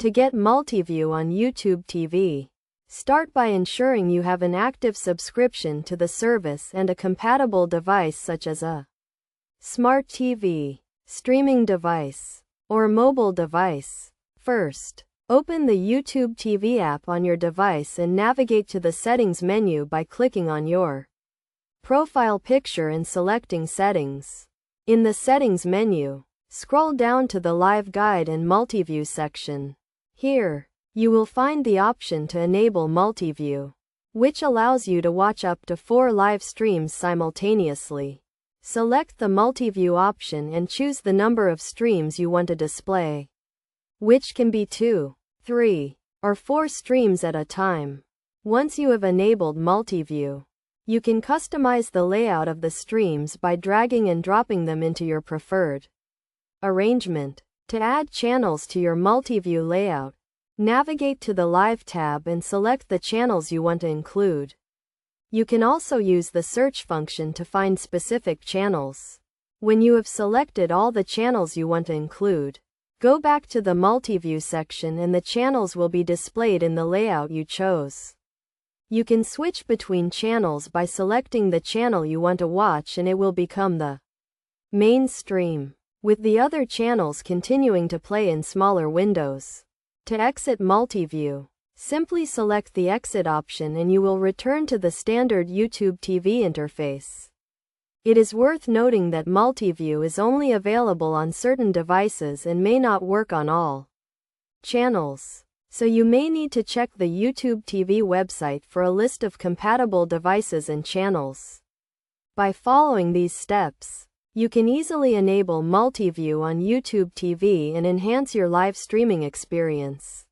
To get Multiview on YouTube TV, start by ensuring you have an active subscription to the service and a compatible device such as a smart TV, streaming device, or mobile device. First, open the YouTube TV app on your device and navigate to the Settings menu by clicking on your profile picture and selecting Settings. In the Settings menu, scroll down to the Live Guide and Multiview section. Here, you will find the option to enable Multiview, which allows you to watch up to 4 live streams simultaneously. Select the Multiview option and choose the number of streams you want to display, which can be 2, 3, or 4 streams at a time. Once you have enabled Multiview, you can customize the layout of the streams by dragging and dropping them into your preferred arrangement. To add channels to your Multiview layout, navigate to the Live tab and select the channels you want to include. You can also use the search function to find specific channels. When you have selected all the channels you want to include, go back to the Multiview section and the channels will be displayed in the layout you chose. You can switch between channels by selecting the channel you want to watch and it will become the main stream, with the other channels continuing to play in smaller windows. To exit Multiview, simply select the Exit option and you will return to the standard YouTube TV interface. It is worth noting that Multiview is only available on certain devices and may not work on all channels, so you may need to check the YouTube TV website for a list of compatible devices and channels. By following these steps, you can easily enable Multiview on YouTube TV and enhance your live streaming experience.